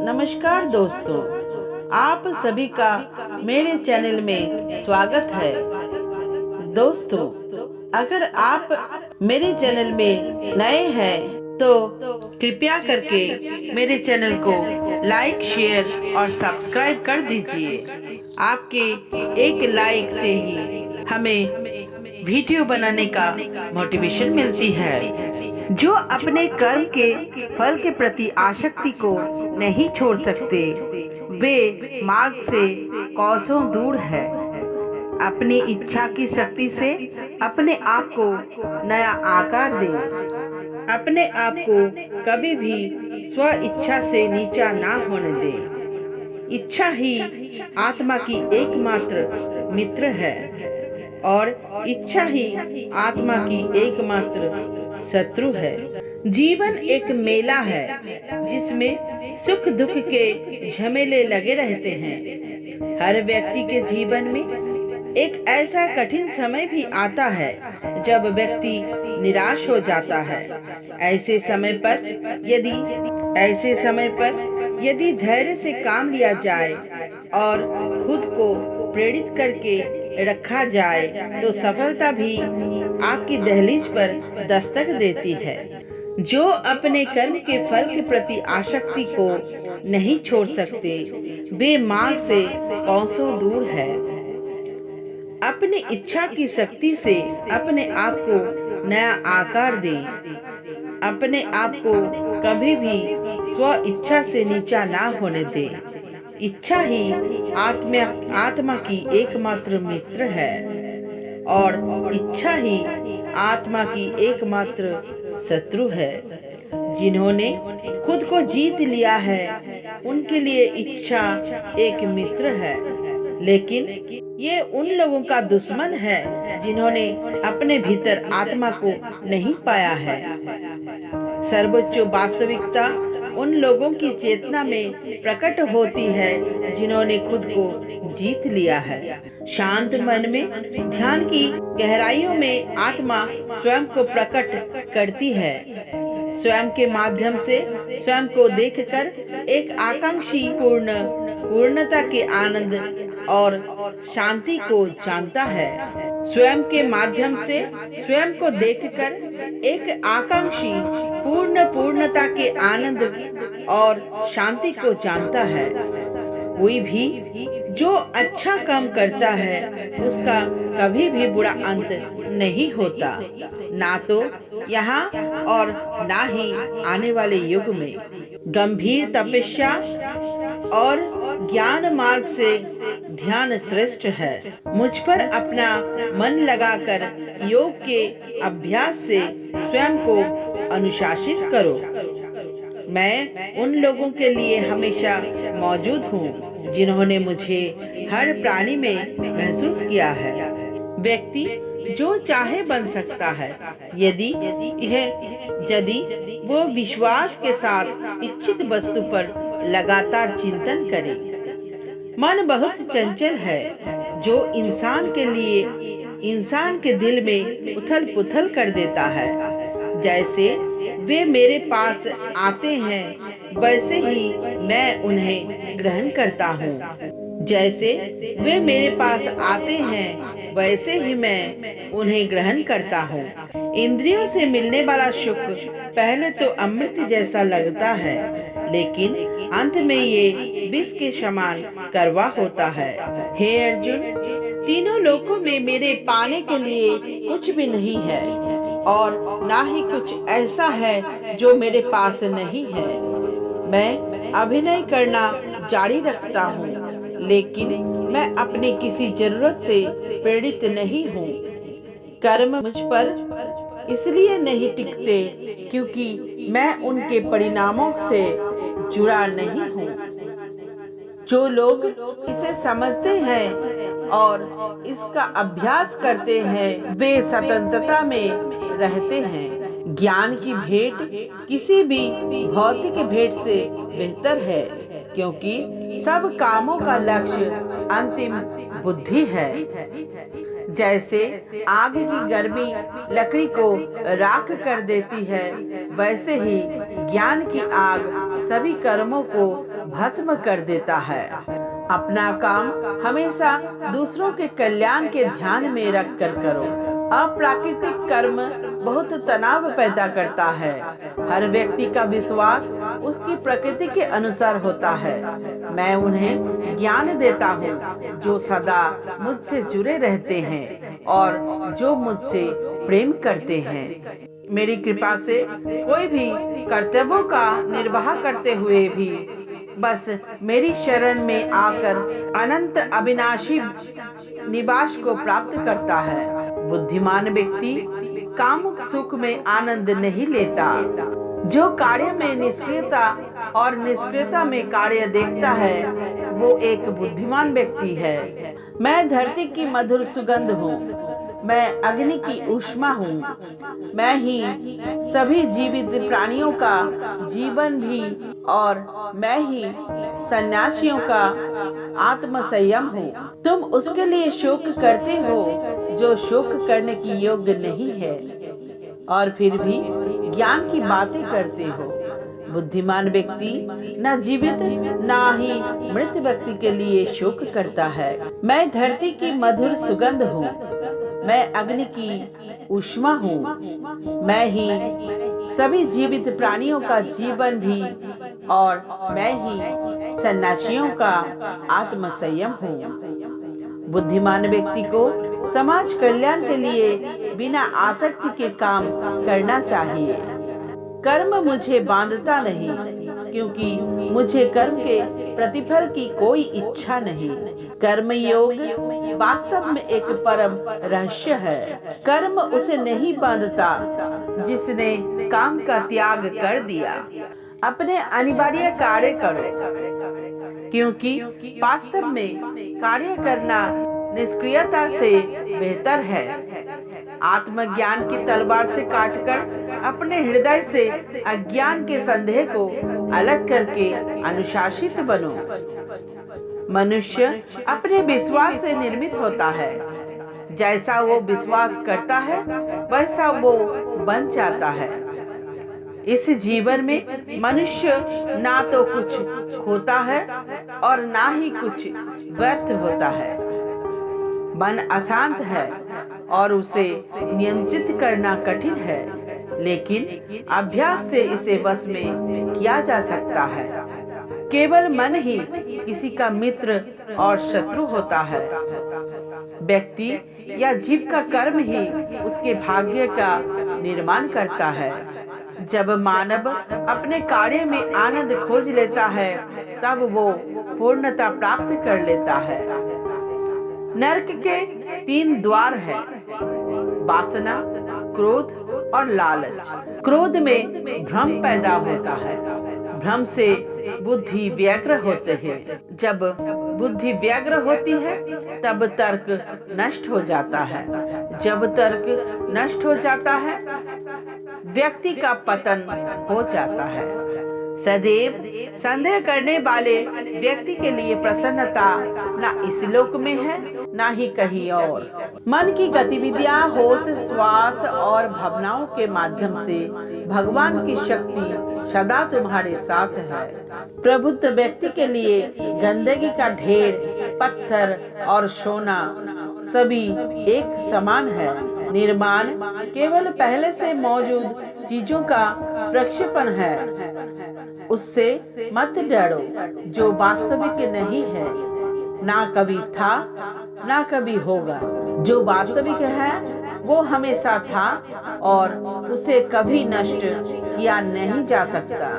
नमस्कार दोस्तों, आप सभी का मेरे चैनल में स्वागत है। दोस्तों, अगर आप मेरे चैनल में नए हैं तो कृपया करके मेरे चैनल को लाइक, शेयर और सब्सक्राइब कर दीजिए। आपके एक लाइक से ही हमें वीडियो बनाने का मोटिवेशन मिलती है। जो अपने कर्म के फल के प्रति आसक्ति को नहीं छोड़ सकते, वे मार्ग से कोसों दूर है। अपनी इच्छा की शक्ति से अपने आप को नया आकार दें। अपने आप को कभी भी स्व इच्छा से नीचा ना होने दें। इच्छा ही आत्मा की एकमात्र मित्र है और इच्छा ही आत्मा की एकमात्र शत्रु है। जीवन एक मेला है जिसमें सुख दुख के झमेले लगे रहते हैं। हर व्यक्ति के जीवन में एक ऐसा कठिन समय भी आता है जब व्यक्ति निराश हो जाता है। ऐसे समय पर यदि धैर्य से काम लिया जाए और खुद को प्रेरित करके रखा जाए तो सफलता भी आपकी दहलीज पर दस्तक देती है। जो अपने कर्म के फल के प्रति आसक्ति को नहीं छोड़ सकते, वे मार्ग से कोसों दूर है। अपनी इच्छा की शक्ति से अपने आप को नया आकार दें। अपने आप को कभी भी स्व इच्छा से नीचा ना होने दें। इच्छा ही आत्मा की एकमात्र मित्र है और इच्छा ही आत्मा की एकमात्र शत्रु है। जिन्होंने खुद को जीत लिया है, उनके लिए इच्छा एक मित्र है, लेकिन ये उन लोगों का दुश्मन है जिन्होंने अपने भीतर आत्मा को नहीं पाया है। सर्वोच्च वास्तविकता उन लोगों की चेतना में प्रकट होती है जिन्होंने खुद को जीत लिया है। शांत मन में ध्यान की गहराइयों में आत्मा स्वयं को प्रकट करती है। स्वयं के माध्यम से स्वयं को देखकर एक आकांक्षी पूर्णता के आनंद और शांति को जानता है। स्वयं के माध्यम से स्वयं को देखकर एक आकांक्षी पूर्णता के आनंद और शांति को जानता है। कोई भी जो अच्छा काम करता है उसका कभी भी बुरा अंत नहीं होता, ना तो यहाँ और ना ही आने वाले युग में। गंभीर तपस्या और ज्ञान मार्ग से ध्यान श्रेष्ठ है। मुझ पर अपना मन लगाकर योग के अभ्यास से स्वयं को अनुशासित करो। मैं उन लोगों के लिए हमेशा मौजूद हूँ जिन्होंने मुझे हर प्राणी में महसूस किया है। व्यक्ति जो चाहे बन सकता है यदि वो विश्वास के साथ इच्छित वस्तु पर लगातार चिंतन करे। मन बहुत चंचल है जो इंसान के दिल में उथल पुथल कर देता है। जैसे वे मेरे पास आते हैं वैसे ही मैं उन्हें ग्रहण करता हूँ। जैसे वे मेरे पास आते हैं वैसे ही मैं उन्हें ग्रहण करता हूँ। इंद्रियों से मिलने वाला सुख पहले तो अमृत जैसा लगता है, लेकिन अंत में ये विष के समान कड़वा होता है। हे अर्जुन, तीनों लोकों में मेरे पाने के लिए कुछ भी नहीं है और ना ही कुछ ऐसा है जो मेरे पास नहीं है। मैं अभिनय करना जारी रखता हूँ, लेकिन मैं अपनी किसी जरूरत से प्रेरित नहीं हूँ। कर्म मुझ पर इसलिए नहीं टिकते क्योंकि मैं उनके परिणामों से जुड़ा नहीं हूँ। जो लोग इसे समझते हैं और इसका अभ्यास करते हैं, वे स्वतंत्रता में रहते हैं। ज्ञान की भेंट किसी भी भौतिक भेंट से बेहतर है, क्योंकि सब कामों का लक्ष्य अंतिम बुद्धि है। जैसे आग की गर्मी लकड़ी को राख कर देती है, वैसे ही ज्ञान की आग सभी कर्मों को भस्म कर देता है। अपना काम हमेशा दूसरों के कल्याण के ध्यान में रख कर करो। अप्राकृतिक कर्म बहुत तनाव पैदा करता है। हर व्यक्ति का विश्वास उसकी प्रकृति के अनुसार होता है। मैं उन्हें ज्ञान देता हूँ जो सदा मुझसे जुड़े रहते हैं और जो मुझसे प्रेम करते हैं। मेरी कृपा से कोई भी कर्तव्यों का निर्वाह करते हुए भी बस मेरी शरण में आकर अनंत अविनाशी निवास को प्राप्त करता है। बुद्धिमान व्यक्ति कामुक सुख में आनंद नहीं लेता। जो कार्य में निष्क्रियता और निष्क्रियता में कार्य देखता है वो एक बुद्धिमान व्यक्ति है। मैं धरती की मधुर सुगंध हूँ। मैं अग्नि की ऊष्मा हूँ। मैं ही सभी जीवित प्राणियों का जीवन भी और मैं ही सन्यासियों का आत्म संयम हूँ। तुम उसके लिए शोक करते हो जो शोक करने की योग्य नहीं है और फिर भी ज्ञान की बातें करते हो। बुद्धिमान व्यक्ति न जीवित न ही मृत व्यक्ति के लिए शोक करता है। मैं धरती की मधुर सुगंध हूँ। मैं अग्नि की ऊष्मा हूँ। मैं ही सभी जीवित प्राणियों का जीवन भी और मैं ही सन्यासियों का आत्म संयम हूँ। बुद्धिमान व्यक्ति को समाज कल्याण के लिए बिना आसक्ति के काम करना चाहिए। कर्म मुझे बांधता नहीं क्योंकि मुझे कर्म के प्रतिफल की कोई इच्छा नहीं। कर्म योग वास्तव में एक परम रहस्य है। कर्म उसे नहीं बांधता जिसने काम का त्याग कर दिया। अपने अनिवार्य कार्य करो क्योंकि वास्तव में कार्य करना निष्क्रियता से बेहतर है। आत्मज्ञान की तलवार से काटकर अपने हृदय से अज्ञान के संदेह को अलग करके अनुशासित बनो। मनुष्य अपने विश्वास से निर्मित होता है। जैसा वो विश्वास करता है वैसा वो बन जाता है। इस जीवन में मनुष्य ना तो कुछ खोता है और ना ही कुछ व्यर्थ होता है। मन अशांत है और उसे नियंत्रित करना कठिन है, लेकिन अभ्यास से इसे वश में किया जा सकता है। केवल मन ही किसी का मित्र और शत्रु होता है। व्यक्ति या जीव का कर्म ही उसके भाग्य का निर्माण करता है। जब मानव अपने कार्य में आनंद खोज लेता है तब वो पूर्णता प्राप्त कर लेता है। नरक के 3 द्वार हैं, वासना, क्रोध और लालच। क्रोध में भ्रम पैदा होता है। भ्रम से बुद्धि व्यग्र होते हैं। जब बुद्धि व्यग्र होती है तब तर्क नष्ट हो जाता है। जब तर्क नष्ट हो जाता है व्यक्ति का पतन हो जाता है। सदैव संदेह करने वाले व्यक्ति के लिए प्रसन्नता न इस लोक में है न ही कहीं और। मन की गतिविधियां होश, श्वास और भावनाओं के माध्यम से भगवान की शक्ति सदा तुम्हारे साथ है। प्रबुद्ध व्यक्ति के लिए गंदगी का ढेर, पत्थर और सोना सभी एक समान है। निर्माण केवल पहले से मौजूद चीजों का प्रक्षेपण है। उससे मत डरो जो वास्तविक नहीं है, ना कभी था ना कभी होगा। जो वास्तविक है वो हमेशा था और उसे कभी नष्ट किया नहीं जा सकता।